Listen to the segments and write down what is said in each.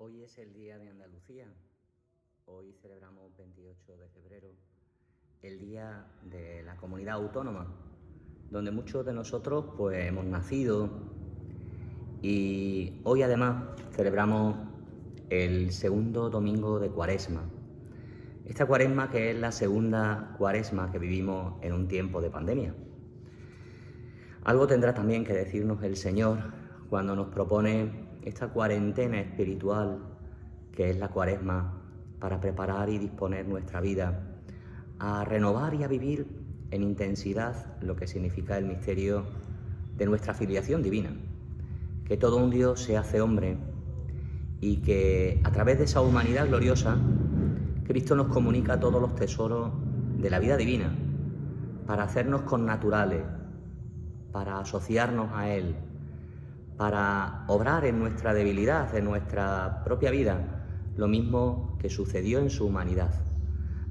Hoy es el Día de Andalucía. Hoy celebramos 28 de febrero, el Día de la Comunidad Autónoma, donde muchos de nosotros pues hemos nacido, y hoy además celebramos el segundo domingo de Cuaresma. Esta Cuaresma que es la segunda Cuaresma que vivimos en un tiempo de pandemia. Algo tendrá también que decirnos el Señor cuando nos propone esta cuarentena espiritual que es la Cuaresma, para preparar y disponer nuestra vida a renovar y a vivir en intensidad lo que significa el misterio de nuestra filiación divina, que todo un Dios se hace hombre y que a través de esa humanidad gloriosa Cristo nos comunica todos los tesoros de la vida divina para hacernos connaturales, para asociarnos a Él, para obrar en nuestra debilidad, en nuestra propia vida, lo mismo que sucedió en su humanidad,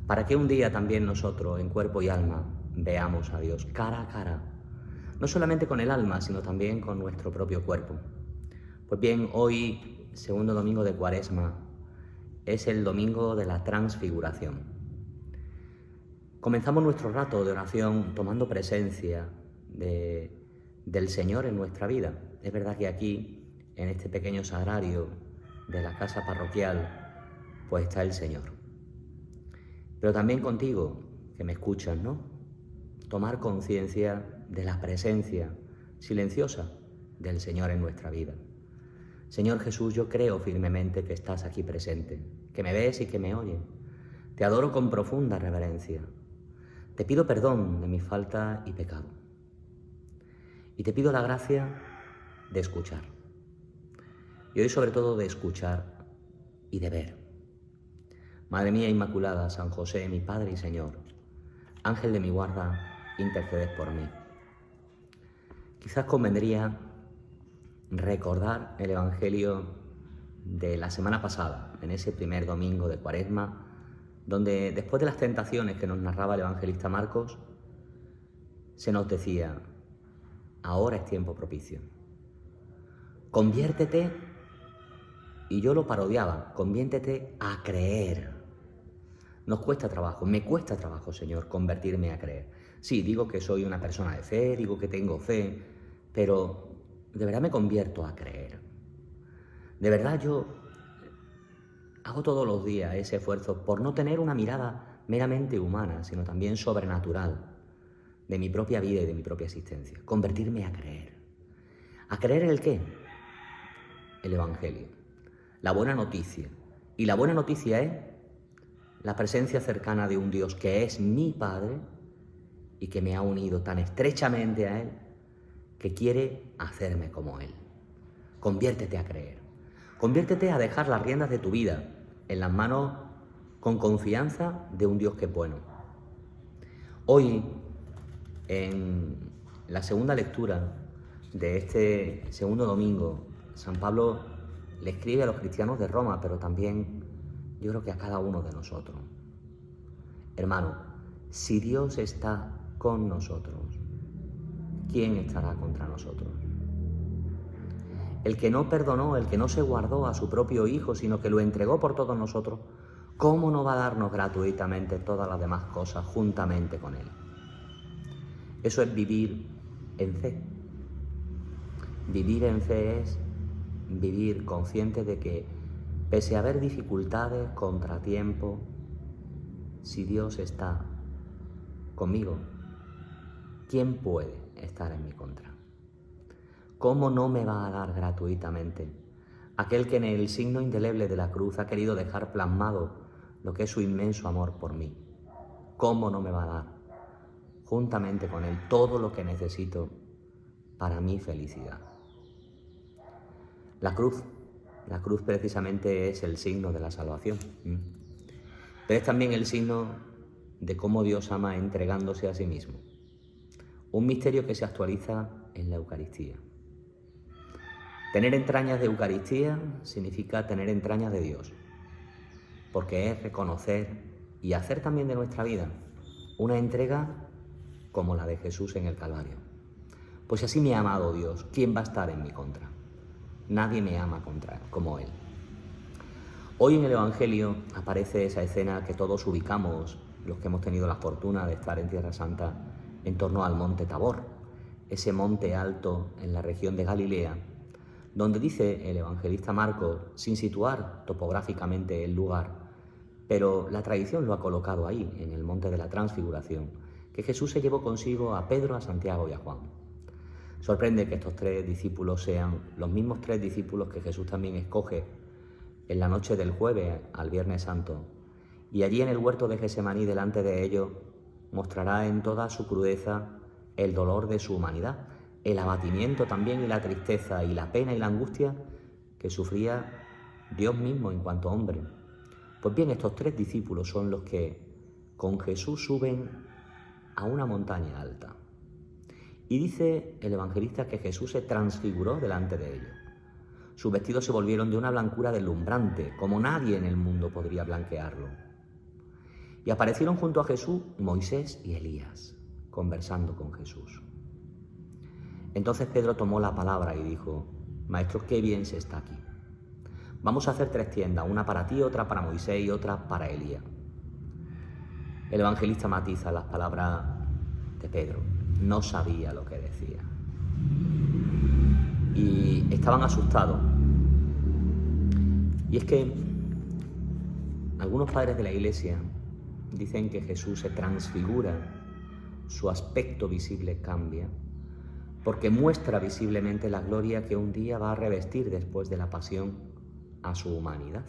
para que un día también nosotros, en cuerpo y alma, veamos a Dios cara a cara, no solamente con el alma, sino también con nuestro propio cuerpo. Pues bien, hoy, segundo domingo de Cuaresma, es el domingo de la transfiguración. Comenzamos nuestro rato de oración tomando presencia del Señor en nuestra vida. Es verdad que aquí, en este pequeño sagrario de la casa parroquial, pues está el Señor. Pero también contigo, que me escuchas, ¿no? Tomar conciencia de la presencia silenciosa del Señor en nuestra vida. Señor Jesús, yo creo firmemente que estás aquí presente, que me ves y que me oyes. Te adoro con profunda reverencia. Te pido perdón de mis faltas y pecados. Y te pido la gracia de escuchar. Y hoy sobre todo de escuchar y de ver. Madre mía Inmaculada, San José, mi Padre y Señor, Ángel de mi guarda, interceded por mí. Quizás convendría recordar el Evangelio de la semana pasada, en ese primer domingo de Cuaresma, donde después de las tentaciones que nos narraba el evangelista Marcos, se nos decía: ahora es tiempo propicio. Conviértete, y yo lo parodiaba, conviértete a creer. Nos cuesta trabajo, me cuesta trabajo, Señor, convertirme a creer. Sí, digo que soy una persona de fe, digo que tengo fe, pero de verdad me convierto a creer. De verdad yo hago todos los días ese esfuerzo por no tener una mirada meramente humana, sino también sobrenatural de mi propia vida y de mi propia existencia. Convertirme a creer. ¿A creer en el qué? El Evangelio. La buena noticia. Y la buena noticia es la presencia cercana de un Dios que es mi Padre y que me ha unido tan estrechamente a Él que quiere hacerme como Él. Conviértete a creer. Conviértete a dejar las riendas de tu vida en las manos con confianza de un Dios que es bueno. Hoy, en la segunda lectura de este segundo domingo, San Pablo le escribe a los cristianos de Roma, pero también yo creo que a cada uno de nosotros. Hermano, si Dios está con nosotros, ¿quién estará contra nosotros? El que no perdonó, el que no se guardó a su propio Hijo, sino que lo entregó por todos nosotros, ¿cómo no va a darnos gratuitamente todas las demás cosas juntamente con Él? Eso es vivir en fe. Vivir en fe es vivir consciente de que, pese a haber dificultades, contratiempos, si Dios está conmigo, ¿quién puede estar en mi contra? ¿Cómo no me va a dar gratuitamente aquel que en el signo indeleble de la cruz ha querido dejar plasmado lo que es su inmenso amor por mí? ¿Cómo no me va a dar juntamente con Él todo lo que necesito para mi felicidad? La cruz precisamente es el signo de la salvación, pero es también el signo de cómo Dios ama entregándose a sí mismo. Un misterio que se actualiza en la Eucaristía. Tener entrañas de Eucaristía significa tener entrañas de Dios, porque es reconocer y hacer también de nuestra vida una entrega como la de Jesús en el Calvario. Pues si así me ha amado Dios, ¿quién va a estar en mi contra? Nadie me ama como Él. Hoy en el Evangelio aparece esa escena que todos ubicamos, los que hemos tenido la fortuna de estar en Tierra Santa, en torno al monte Tabor, ese monte alto en la región de Galilea, donde dice el evangelista Marcos, sin situar topográficamente el lugar, pero la tradición lo ha colocado ahí, en el monte de la Transfiguración, que Jesús se llevó consigo a Pedro, a Santiago y a Juan. Sorprende que estos 3 discípulos sean los mismos 3 discípulos que Jesús también escoge en la noche del jueves al Viernes Santo, y allí en el huerto de Getsemaní delante de ellos mostrará en toda su crudeza el dolor de su humanidad, el abatimiento también y la tristeza y la pena y la angustia que sufría Dios mismo en cuanto hombre. Pues bien, estos 3 discípulos son los que con Jesús suben a una montaña alta. Y dice el evangelista que Jesús se transfiguró delante de ellos. Sus vestidos se volvieron de una blancura deslumbrante, como nadie en el mundo podría blanquearlo. Y aparecieron junto a Jesús Moisés y Elías, conversando con Jesús. Entonces Pedro tomó la palabra y dijo: Maestro, qué bien se está aquí. Vamos a hacer 3 tiendas, una para ti, otra para Moisés y otra para Elías. El evangelista matiza las palabras de Pedro. No sabía lo que decía. Y estaban asustados. Y es que algunos padres de la Iglesia dicen que Jesús se transfigura, su aspecto visible cambia, porque muestra visiblemente la gloria que un día va a revestir después de la pasión a su humanidad.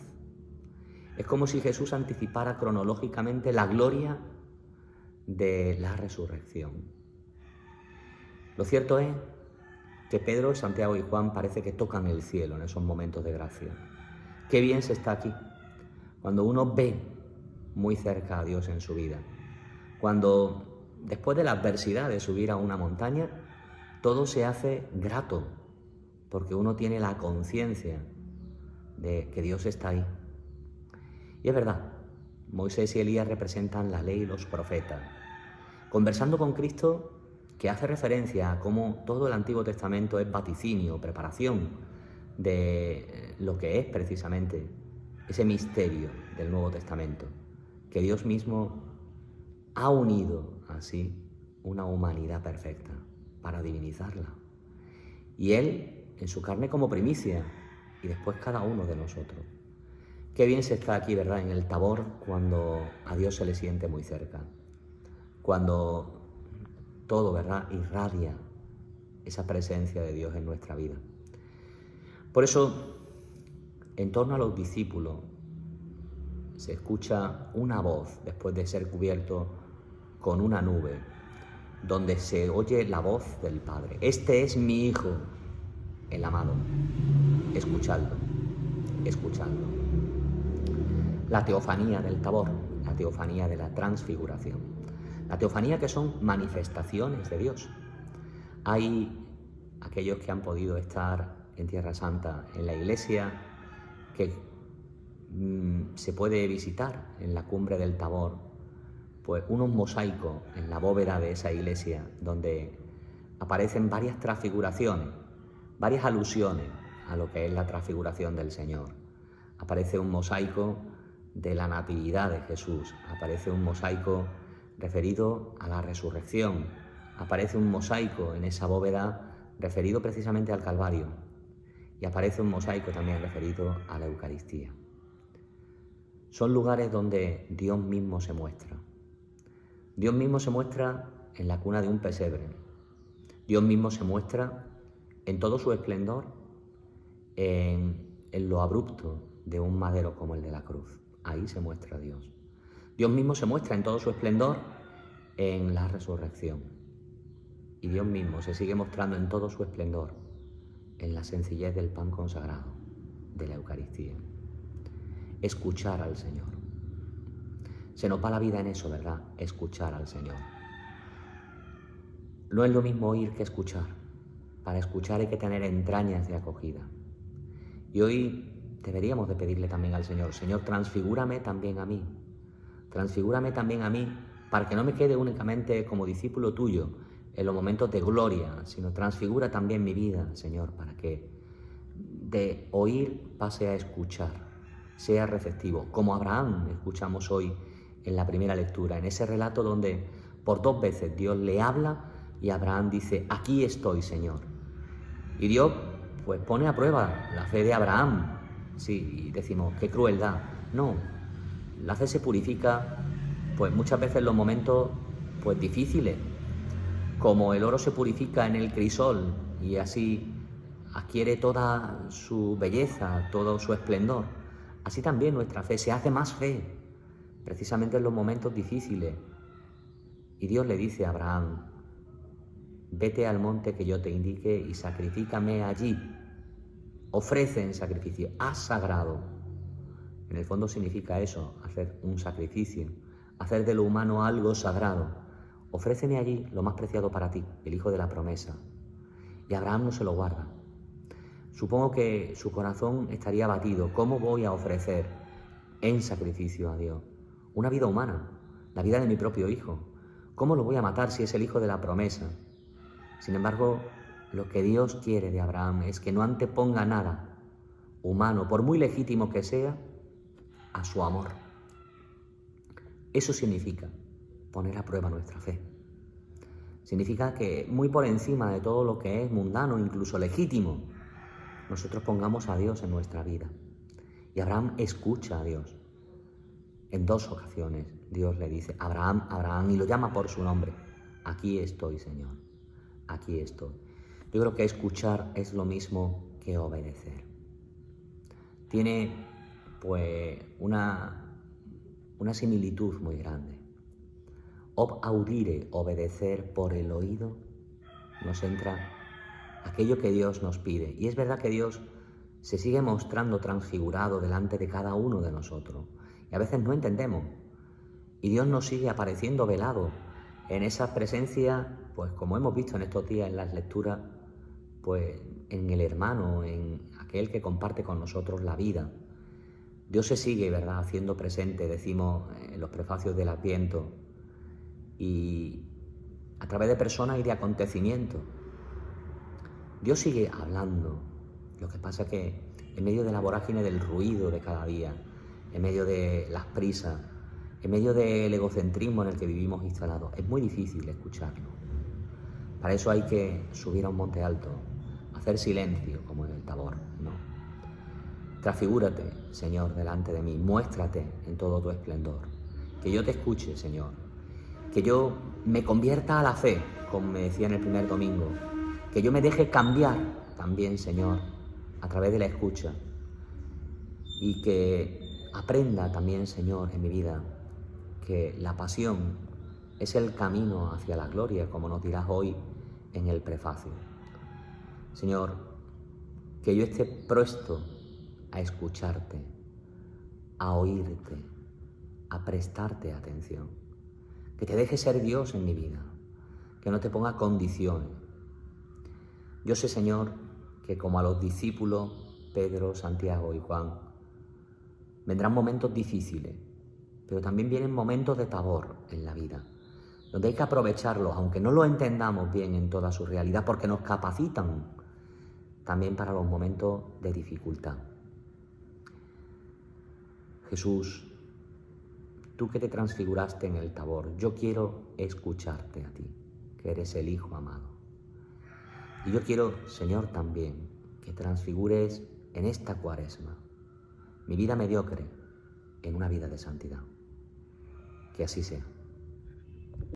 Es como si Jesús anticipara cronológicamente la gloria de la resurrección. Lo cierto es que Pedro, Santiago y Juan parece que tocan el cielo en esos momentos de gracia. Qué bien se está aquí, cuando uno ve muy cerca a Dios en su vida. Cuando, después de la adversidad de subir a una montaña, todo se hace grato, porque uno tiene la conciencia de que Dios está ahí. Y es verdad, Moisés y Elías representan la ley y los profetas. Conversando con Cristo, que hace referencia a cómo todo el Antiguo Testamento es vaticinio, preparación de lo que es precisamente ese misterio del Nuevo Testamento, que Dios mismo ha unido así una humanidad perfecta para divinizarla. Y Él en su carne como primicia y después cada uno de nosotros. Qué bien se está aquí, ¿verdad?, en el Tabor, cuando a Dios se le siente muy cerca, cuando todo, ¿verdad?, irradia esa presencia de Dios en nuestra vida. Por eso, en torno a los discípulos, se escucha una voz después de ser cubierto con una nube, donde se oye la voz del Padre. Este es mi Hijo, el amado. Escuchadlo, escuchadlo. La teofanía del Tabor, la teofanía de la Transfiguración. La teofanía, que son manifestaciones de Dios. Hay aquellos que han podido estar en Tierra Santa, en la iglesia, que se puede visitar en la cumbre del Tabor, pues unos mosaicos en la bóveda de esa iglesia, donde aparecen varias transfiguraciones, varias alusiones a lo que es la transfiguración del Señor. Aparece un mosaico de la natividad de Jesús, aparece un mosaico referido a la resurrección, aparece un mosaico en esa bóveda referido precisamente al Calvario, y aparece un mosaico también referido a la Eucaristía. Son lugares donde Dios mismo se muestra. Dios mismo se muestra en la cuna de un pesebre. Dios mismo se muestra en todo su esplendor en lo abrupto de un madero como el de la cruz. Ahí se muestra Dios. Dios mismo se muestra en todo su esplendor en la resurrección. Y Dios mismo se sigue mostrando en todo su esplendor en la sencillez del pan consagrado, de la Eucaristía. Escuchar al Señor. Se nos va la vida en eso, ¿verdad? Escuchar al Señor. No es lo mismo oír que escuchar. Para escuchar hay que tener entrañas de acogida. Y hoy deberíamos de pedirle también al Señor: Señor, transfigúrame también a mí. Transfigúrame también a mí, para que no me quede únicamente como discípulo tuyo en los momentos de gloria, sino transfigura también mi vida, Señor, para que de oír pase a escuchar, sea receptivo, como Abraham escuchamos hoy en la primera lectura, en ese relato donde por 2 veces Dios le habla y Abraham dice, aquí estoy, Señor. Y Dios pues pone a prueba la fe de Abraham. Sí, y decimos, qué crueldad. No, la fe se purifica pues muchas veces en los momentos pues difíciles, como el oro se purifica en el crisol y así adquiere toda su belleza, todo su esplendor. Así también nuestra fe se hace más fe, precisamente en los momentos difíciles. Y Dios le dice a Abraham, vete al monte que yo te indique y sacrifícame allí. Ofrece en sacrificio, haz sagrado. En el fondo significa eso, hacer un sacrificio, hacer de lo humano algo sagrado. Ofréceme allí lo más preciado para ti, el hijo de la promesa. Y Abraham no se lo guarda. Supongo que su corazón estaría abatido. ¿Cómo voy a ofrecer en sacrificio a Dios una vida humana, la vida de mi propio hijo? ¿Cómo lo voy a matar si es el hijo de la promesa? Sin embargo, lo que Dios quiere de Abraham es que no anteponga nada humano, por muy legítimo que sea, a su amor. Eso significa poner a prueba nuestra fe. Significa que muy por encima de todo lo que es mundano, incluso legítimo, nosotros pongamos a Dios en nuestra vida. Y Abraham escucha a Dios. En 2 ocasiones Dios le dice, Abraham, Abraham, y lo llama por su nombre. Aquí estoy, Señor, aquí estoy. Yo creo que escuchar es lo mismo que obedecer. Tiene pues una similitud muy grande. Ob audire, obedecer por el oído, nos entra aquello que Dios nos pide. Y es verdad que Dios se sigue mostrando transfigurado delante de cada uno de nosotros. Y a veces no entendemos. Y Dios nos sigue apareciendo velado en esa presencia, pues como hemos visto en estos días en las lecturas, pues en el hermano, en aquel que comparte con nosotros la vida. Dios se sigue, ¿verdad?, haciendo presente, decimos en los prefacios del Adviento, y a través de personas y de acontecimientos. Dios sigue hablando. Lo que pasa es que en medio de la vorágine del ruido de cada día, en medio de las prisas, en medio del egocentrismo en el que vivimos instalados, es muy difícil escucharlo. Para eso hay que subir a un monte alto, hacer silencio, como en el Tabor, ¿no? Transfigúrate, Señor, delante de mí, muéstrate en todo tu esplendor. Que yo te escuche, Señor. Que yo me convierta a la fe, como me decía en el primer domingo. Que yo me deje cambiar también, Señor, a través de la escucha. Y que aprenda también, Señor, en mi vida, que la pasión es el camino hacia la gloria, como nos dirás hoy en el prefacio. Señor, que yo esté presto a escucharte, a oírte, a prestarte atención. Que te deje ser Dios en mi vida, que no te ponga condiciones. Yo sé, Señor, que como a los discípulos Pedro, Santiago y Juan, vendrán momentos difíciles, pero también vienen momentos de Tabor en la vida, donde hay que aprovecharlos, aunque no lo entendamos bien en toda su realidad, porque nos capacitan también para los momentos de dificultad. Jesús, tú que te transfiguraste en el Tabor, yo quiero escucharte a ti, que eres el Hijo amado. Y yo quiero, Señor, también que transfigures en esta Cuaresma mi vida mediocre en una vida de santidad. Que así sea.